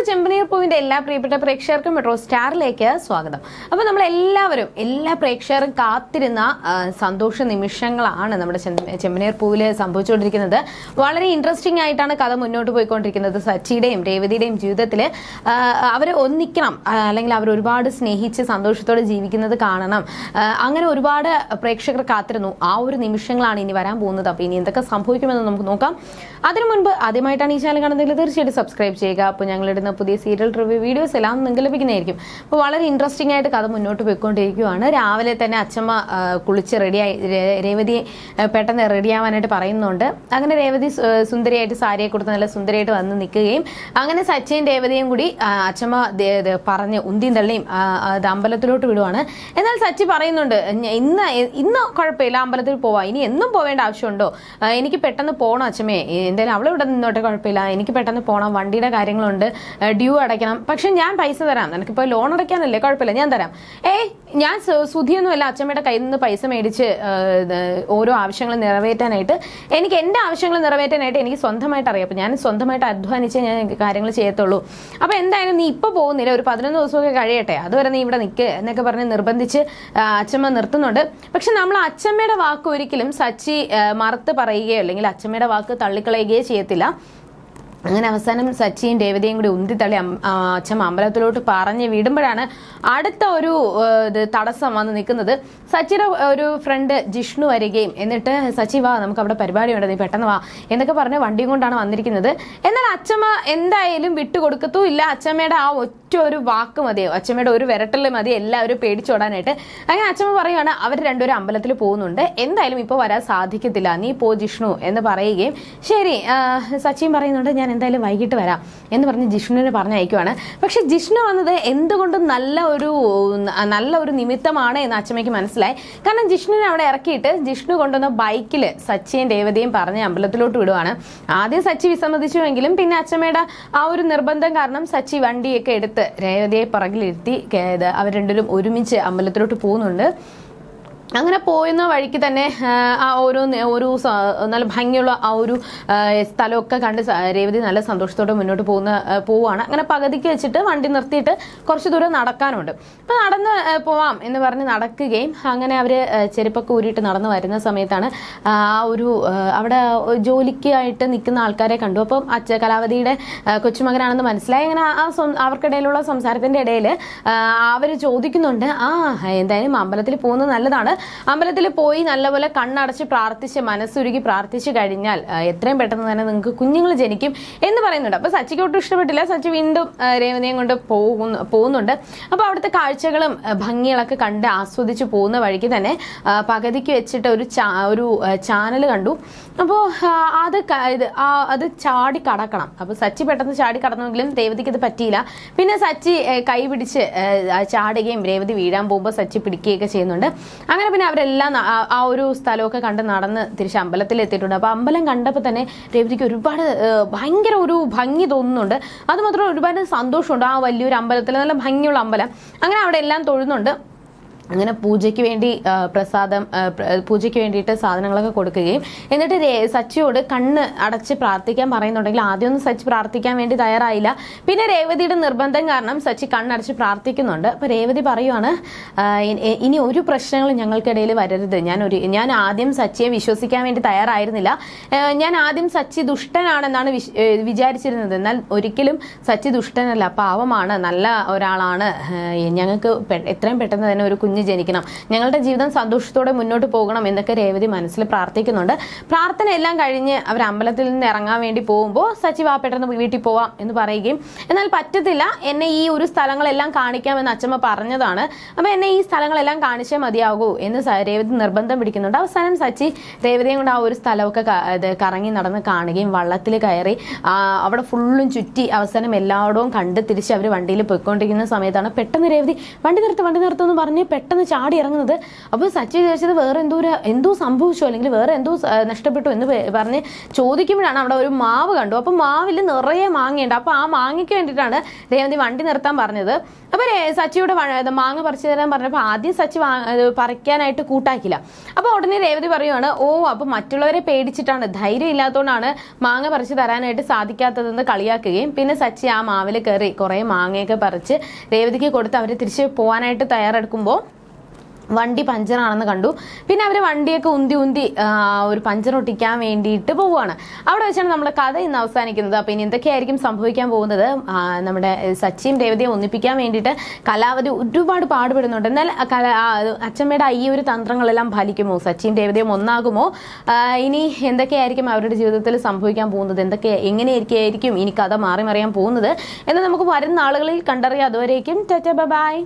ചെമ്പനീർ പൂവിന്റെ എല്ലാ പ്രിയപ്പെട്ട പ്രേക്ഷകർക്കും മെട്രോ സ്റ്റാറിലേക്ക് സ്വാഗതം. അപ്പോൾ നമ്മളെല്ലാവരും എല്ലാ പ്രേക്ഷകരും കാത്തിരുന്ന സന്തോഷ നിമിഷങ്ങളാണ് നമ്മുടെ ചെമ്പനീർ പൂവിൽ സംഭവിച്ചുകൊണ്ടിരിക്കുന്നത്. വളരെ ഇൻട്രസ്റ്റിംഗ് ആയിട്ടാണ് കഥ മുന്നോട്ട് പോയിക്കൊണ്ടിരിക്കുന്നത്. സച്ചിയുടെയും രേവതിയുടെയും ജീവിതത്തിൽ അവർ ഒന്നിക്കണം, അല്ലെങ്കിൽ അവർ ഒരുപാട് സ്നേഹിച്ച് സന്തോഷത്തോടെ ജീവിക്കുന്നത് കാണണം. അങ്ങനെ ഒരുപാട് പ്രേക്ഷകർ കാത്തിരുന്നു. ആ ഒരു നിമിഷങ്ങളാണ് ഇനി വരാൻ പോകുന്നത്. അപ്പോൾ ഇനി എന്തൊക്കെ സംഭവിക്കുമെന്ന് നമുക്ക് നോക്കാം. അതിനു മുൻപ് ആദ്യമായിട്ടാണ് ഈ ചാനൽ കാണുന്നതെങ്കിൽ തീർച്ചയായിട്ടും സബ്സ്ക്രൈബ് ചെയ്യുക. അപ്പോൾ ഞങ്ങളിടുന്ന പുതിയ സീരിയൽ റിവ്യൂ വീഡിയോസ് എല്ലാം നിങ്ങൾക്ക് ലഭിക്കുന്നതായിരിക്കും. അപ്പോൾ വളരെ ഇൻട്രസ്റ്റിംഗ് ആയിട്ട് കഥ മുന്നോട്ട് പോയിക്കൊണ്ടിരിക്കുകയാണ്. രാവിലെ തന്നെ അച്ഛമ്മ കുളിച്ച് റെഡിയായി, രേവതി പെട്ടെന്ന് റെഡിയാവാനായിട്ട് പറയുന്നുണ്ട്. അങ്ങനെ രേവതി സുന്ദരിയായിട്ട് സാരിയെ കൊടുത്ത് നല്ല സുന്ദരിയായിട്ട് വന്ന് നിൽക്കുകയും അങ്ങനെ സച്ചിയും രേവതിയും കൂടി അച്ഛമ്മ പറഞ്ഞ് ഉന്തിയും തള്ളിയും അമ്പലത്തിലോട്ട് വിടുവാണ്. എന്നാൽ സച്ചി പറയുന്നുണ്ട്, ഇന്ന് കുഴപ്പമില്ല, അമ്പലത്തിൽ പോവാം, ഇനി എന്നും പോവേണ്ട ആവശ്യമുണ്ടോ? എനിക്ക് പെട്ടെന്ന് പോകണം അച്ഛമ്മേ, എന്തായാലും അവൾ ഇവിടെ നിന്നോട്ടെ, കുഴപ്പമില്ല, എനിക്ക് പെട്ടെന്ന് പോകണം, വണ്ടിയുടെ കാര്യങ്ങളുണ്ട്, ഡ്യൂ അടയ്ക്കണം, പക്ഷെ ഞാൻ പൈസ തരാം, നിനക്കിപ്പോൾ ലോൺ അടയ്ക്കാനല്ലേ, കുഴപ്പമില്ല, ഞാൻ തരാം. ഞാൻ സുധിയൊന്നുമല്ല അച്ഛമ്മയുടെ കയ്യിൽ നിന്ന് പൈസ മേടിച്ച് ഓരോ ആവശ്യങ്ങൾ നിറവേറ്റാനായിട്ട്, എനിക്ക് എൻ്റെ ആവശ്യങ്ങൾ നിറവേറ്റാനായിട്ട് എനിക്ക് സ്വന്തമായിട്ട് അറിയാം. അപ്പോൾ ഞാൻ സ്വന്തമായിട്ട് അധ്വാനിച്ച് ഞാൻ കാര്യങ്ങൾ ചെയ്യത്തുള്ളൂ. അപ്പോൾ എന്തായാലും നീ ഇപ്പോൾ പോകുന്നില്ല, ഒരു 11 ദിവസമൊക്കെ കഴിയട്ടെ, അതുവരെ നീ ഇവിടെ നിൽക്ക് എന്നൊക്കെ പറഞ്ഞ് നിർബന്ധിച്ച് അച്ഛമ്മ നിർത്തുന്നുണ്ട്. പക്ഷെ നമ്മൾ അച്ഛമ്മയുടെ വാക്ക് ഒരിക്കലും സച്ചി മറുത്ത് പറയുകയോ അല്ലെങ്കിൽ അച്ഛമ്മയുടെ വാക്ക് തള്ളിക്കളയുകയോ ചെയ്യത്തില്ല. അങ്ങനെ അവസാനം സച്ചിയും രേവതിയും കൂടി ഉന്തിത്തള്ളി അച്ഛമ്മ അമ്പലത്തിലോട്ട് പറഞ്ഞ് വിടുമ്പോഴാണ് അടുത്ത ഒരു തടസ്സം വന്ന് നിൽക്കുന്നത്. സച്ചിയുടെ ഒരു ഫ്രണ്ട് ജിഷ്ണു വരികയും എന്നിട്ട് സച്ചി വാ, നമുക്ക് അവിടെ പരിപാടിയുണ്ട്, നീ പെട്ടെന്ന് വാ എന്നൊക്കെ പറഞ്ഞ് വണ്ടിയും കൊണ്ടാണ് വന്നിരിക്കുന്നത്. എന്നാൽ അച്ഛമ്മ എന്തായാലും വിട്ടുകൊടുക്കത്തും ഇല്ല. അച്ഛമ്മയുടെ ആ ഒറ്റ ഒരു വാക്ക് മതിയോ, അച്ഛമ്മയുടെ ഒരു വിരട്ടൽ മതി എല്ലാവരും പേടിച്ചോടാനായിട്ട്. അങ്ങനെ അച്ഛമ്മ പറയുകയാണ്, അവർ രണ്ടുപേരും അമ്പലത്തിൽ പോകുന്നുണ്ട്, എന്തായാലും ഇപ്പോൾ വരാൻ സാധിക്കത്തില്ല, നീ പോ ജിഷ്ണു എന്ന് പറയുകയും ശരി സച്ചിയും പറയുന്നുണ്ട്, ഞാൻ എന്തായാലും വൈകിട്ട് വരാം എന്ന് പറഞ്ഞ് ജിഷ്ണുവിനെ പറഞ്ഞയക്കുവാണ്. പക്ഷെ ജിഷ്ണു വന്നത് എന്തുകൊണ്ടും നല്ല ഒരു നിമിത്തമാണ് എന്ന് അച്ഛമ്മയ്ക്ക് മനസ്സിലായി. കാരണം ജിഷ്ണുവിനെ അവിടെ ഇറക്കിയിട്ട് ജിഷ്ണു കൊണ്ടുവന്ന ബൈക്കിൽ സച്ചിയും രേവതിയും പറഞ്ഞ് അമ്പലത്തിലോട്ട് വിടുവാണ്. ആദ്യം സച്ചി വിസമ്മതിച്ചുവെങ്കിലും പിന്നെ അച്ഛമ്മയുടെ ആ ഒരു നിർബന്ധം കാരണം സച്ചി വണ്ടിയൊക്കെ എടുത്ത് രേവതിയെ പുറകിലിരുത്തി അവർ രണ്ടുപേരും ഒരുമിച്ച് അമ്പലത്തിലോട്ട് പോകുന്നുണ്ട്. അങ്ങനെ പോയുന്ന വഴിക്ക് തന്നെ ആ ഒരു നല്ല ഭംഗിയുള്ള ആ ഒരു സ്ഥലമൊക്കെ കണ്ട് രേവതി നല്ല സന്തോഷത്തോടെ മുന്നോട്ട് പോവുകയാണ്. അങ്ങനെ പകുതിക്ക് വെച്ചിട്ട് വണ്ടി നിർത്തിയിട്ട് കുറച്ച് ദൂരം നടക്കാനുണ്ട്. അപ്പോൾ നടന്ന് പോവാം എന്ന് പറഞ്ഞ് നടക്കുകയും അങ്ങനെ അവർ ചെരുപ്പൊക്കെ ഊരിയിട്ട് നടന്ന് വരുന്ന സമയത്താണ് ആ ഒരു അവിടെ ജോലിക്കായിട്ട് നിൽക്കുന്ന ആൾക്കാരെ കണ്ടു. അപ്പം കലാവതിയുടെ കൊച്ചുമകനാണെന്ന് മനസ്സിലായി. അങ്ങനെ അവർക്കിടയിലുള്ള സംസാരത്തിൻ്റെ ഇടയിൽ അവർ ചോദിക്കുന്നുണ്ട്, എന്തായാലും അമ്പലത്തിൽ പോകുന്നത് നല്ലതാണ്, അമ്പലത്തിൽ പോയി നല്ലപോലെ കണ്ണടച്ച് പ്രാർത്ഥിച്ച് മനസ്സുരുകി പ്രാർത്ഥിച്ചു കഴിഞ്ഞാൽ എത്രയും പെട്ടെന്ന് തന്നെ നിങ്ങൾക്ക് കുഞ്ഞുങ്ങൾ ജനിക്കും എന്ന് പറയുന്നുണ്ട്. അപ്പോൾ സച്ചിക്ക് ഒട്ടും ഇഷ്ടപ്പെട്ടില്ല. സച്ചി വീണ്ടും രേവതിയും കൊണ്ട് പോകുന്നുണ്ട്. അപ്പോൾ അവിടുത്തെ കാഴ്ചകളും ഭംഗികളൊക്കെ കണ്ട് ആസ്വദിച്ച് പോകുന്ന വഴിക്ക് തന്നെ പകുതിക്ക് വെച്ചിട്ട് ഒരു ചാനൽ കണ്ടു. അപ്പോൾ അത് ചാടി കടക്കണം. അപ്പോൾ സച്ചി പെട്ടെന്ന് ചാടി കടന്നെങ്കിലും രേവതിക്ക് ഇത് പറ്റിയില്ല. പിന്നെ സച്ചി കൈ പിടിച്ച് ചാടുകയും രേവതി വീഴാൻ പോകുമ്പോൾ സച്ചി പിടിക്കുകയൊക്കെ ചെയ്യുന്നുണ്ട്. അങ്ങനെ പിന്നെ അവരെല്ലാം ആ ഒരു സ്ഥലമൊക്കെ കണ്ട് നടന്ന് തിരിച്ച് അമ്പലത്തിൽ എത്തിയിട്ടുണ്ട്. അപ്പോൾ അമ്പലം കണ്ടപ്പോൾ തന്നെ രേവതിക്ക് ഒരുപാട് ഭയങ്കര ഒരു ഭംഗി തോന്നുന്നുണ്ട്. അതുമാത്രമല്ല ഒരുപാട് സന്തോഷമുണ്ട്. ആ വലിയൊരു അമ്പലത്തിൽ നല്ല ഭംഗിയുള്ള അമ്പലം. അങ്ങനെ അവിടെ എല്ലാം തൊഴുന്നുണ്ട്. അങ്ങനെ പൂജയ്ക്ക് വേണ്ടിയിട്ട് സാധനങ്ങളൊക്കെ കൊടുക്കുകയും എന്നിട്ട് സച്ചിയോട് കണ്ണ് അടച്ച് പ്രാർത്ഥിക്കാൻ പറയുന്നുണ്ടെങ്കിൽ ആദ്യമൊന്നും സച്ചി പ്രാർത്ഥിക്കാൻ വേണ്ടി തയ്യാറായില്ല. പിന്നെ രേവതിയുടെ നിർബന്ധം കാരണം സച്ചി കണ്ണടച്ച് പ്രാർത്ഥിക്കുന്നുണ്ട്. അപ്പോൾ രേവതി പറയുവാണ്, ഇനി ഒരു പ്രശ്നങ്ങളും ഞങ്ങൾക്കിടയിൽ വരരുത്. ഞാൻ ആദ്യം സച്ചിയെ വിശ്വസിക്കാൻ വേണ്ടി തയ്യാറായിരുന്നില്ല. ഞാൻ ആദ്യം സച്ചി ദുഷ്ടനാണെന്നാണ് വിചാരിച്ചിരുന്നത്. എന്നാൽ ഒരിക്കലും സച്ചി ദുഷ്ടനല്ല, പാവമാണ്, നല്ല ഒരാളാണ്. ഞങ്ങൾക്ക് എത്രയും പെട്ടെന്ന് തന്നെ ഒരു കുഞ്ഞ് ജനിക്കണം, ഞങ്ങളുടെ ജീവിതം സന്തോഷത്തോടെ മുന്നോട്ട് പോകണം എന്നൊക്കെ രേവതി മനസ്സിൽ പ്രാർത്ഥിക്കുന്നുണ്ട്. പ്രാർത്ഥന എല്ലാം കഴിഞ്ഞ് അവർ അമ്പലത്തിൽ നിന്ന് ഇറങ്ങാൻ വേണ്ടി പോകുമ്പോൾ സച്ചി വാ പെട്ടെന്ന് വീട്ടിൽ പോവാം എന്ന് പറയുകയും, എന്നാൽ പറ്റത്തില്ല, എന്നെ ഈ ഒരു സ്ഥലങ്ങളെല്ലാം കാണിക്കാമെന്ന് അച്ഛമ്മ പറഞ്ഞതാണ്, അപ്പോൾ എന്നെ ഈ സ്ഥലങ്ങളെല്ലാം കാണിച്ചേ മതിയാകൂ എന്ന് രേവതി നിർബന്ധം പിടിക്കുന്നുണ്ട്. അവസാനം സച്ചി രേവതിയും കൊണ്ട് ആ ഒരു സ്ഥലമൊക്കെ കറങ്ങി നടന്ന് കാണുകയും വള്ളത്തിൽ കയറി അവിടെ ഫുള്ളും ചുറ്റി അവസാനം എല്ലായിടവും കണ്ട് തിരിച്ച് അവർ വണ്ടിയിൽ പോയിക്കൊണ്ടിരിക്കുന്ന സമയത്താണ് പെട്ടെന്ന് രേവതി വണ്ടി നിർത്തുമെന്ന് പറഞ്ഞ് പെട്ടെന്ന് ചാടി ഇറങ്ങുന്നത്. അപ്പോൾ സച്ചി വിചാരിച്ചത് വേറെ എന്തോ സംഭവിച്ചു, അല്ലെങ്കിൽ വേറെ എന്തോ നഷ്ടപ്പെട്ടു എന്ന് പറഞ്ഞ് ചോദിക്കുമ്പോഴാണ് അവിടെ ഒരു മാവ് കണ്ടു. അപ്പം മാവിൽ നിറയെ മാങ്ങയുണ്ട്. അപ്പോൾ ആ മാങ്ങയ്ക്ക് വേണ്ടിയിട്ടാണ് രേവതി വണ്ടി നിർത്താൻ പറഞ്ഞത്. അപ്പോൾ സച്ചിയുടെ മാങ്ങ പറിച്ചു തരാൻ പറഞ്ഞപ്പോൾ ആദ്യം സച്ചി പറിക്കാനായിട്ട് കൂട്ടാക്കില്ല. അപ്പോൾ ഉടനെ രേവതി പറയുവാണ്, അപ്പോൾ മറ്റുള്ളവരെ പേടിച്ചിട്ടാണ്, ധൈര്യം ഇല്ലാത്തതുകൊണ്ടാണ് മാങ്ങ പറിച്ചു തരാനായിട്ട് സാധിക്കാത്തതെന്ന് കളിയാക്കുകയും പിന്നെ സച്ചി ആ മാവിൽ കയറി കുറേ മാങ്ങയൊക്കെ പറിച്ച് രേവതിക്ക് കൊടുത്ത് അവർ തിരിച്ച് പോകാനായിട്ട് തയ്യാറെടുക്കുമ്പോൾ വണ്ടി പഞ്ചറാണെന്ന് കണ്ടു. പിന്നെ അവർ വണ്ടിയൊക്കെ ഉന്തി ഒരു പഞ്ചർ ഒട്ടിക്കാൻ വേണ്ടിയിട്ട് പോവുകയാണ്. അവിടെ വെച്ചാണ് നമ്മുടെ കഥ ഇന്ന് അവസാനിക്കുന്നത്. അപ്പോൾ ഇനി എന്തൊക്കെയായിരിക്കും സംഭവിക്കാൻ പോകുന്നത്? നമ്മുടെ സച്ചിയും രേവതിയെ ഒന്നിപ്പിക്കാൻ വേണ്ടിയിട്ട് കലാവതി ഒരുപാട് പാടുപെടുന്നുണ്ട്. എന്നാൽ അച്ചമ്മയുടെ ഈ ഒരു തന്ത്രങ്ങളെല്ലാം ഫലിക്കുമോ? സച്ചിയും രേവതിയും ഒന്നാകുമോ? ഇനി എന്തൊക്കെയായിരിക്കും അവരുടെ ജീവിതത്തിൽ സംഭവിക്കാൻ പോകുന്നത്? എങ്ങനെയായിരിക്കും ഇനി കഥ മാറി മറിയാൻ പോകുന്നത് എന്ന് നമുക്ക് വരുന്ന ആളുകളിൽ കണ്ടറിയാം. അതുവരേക്കും ടാറ്റാ ബൈ.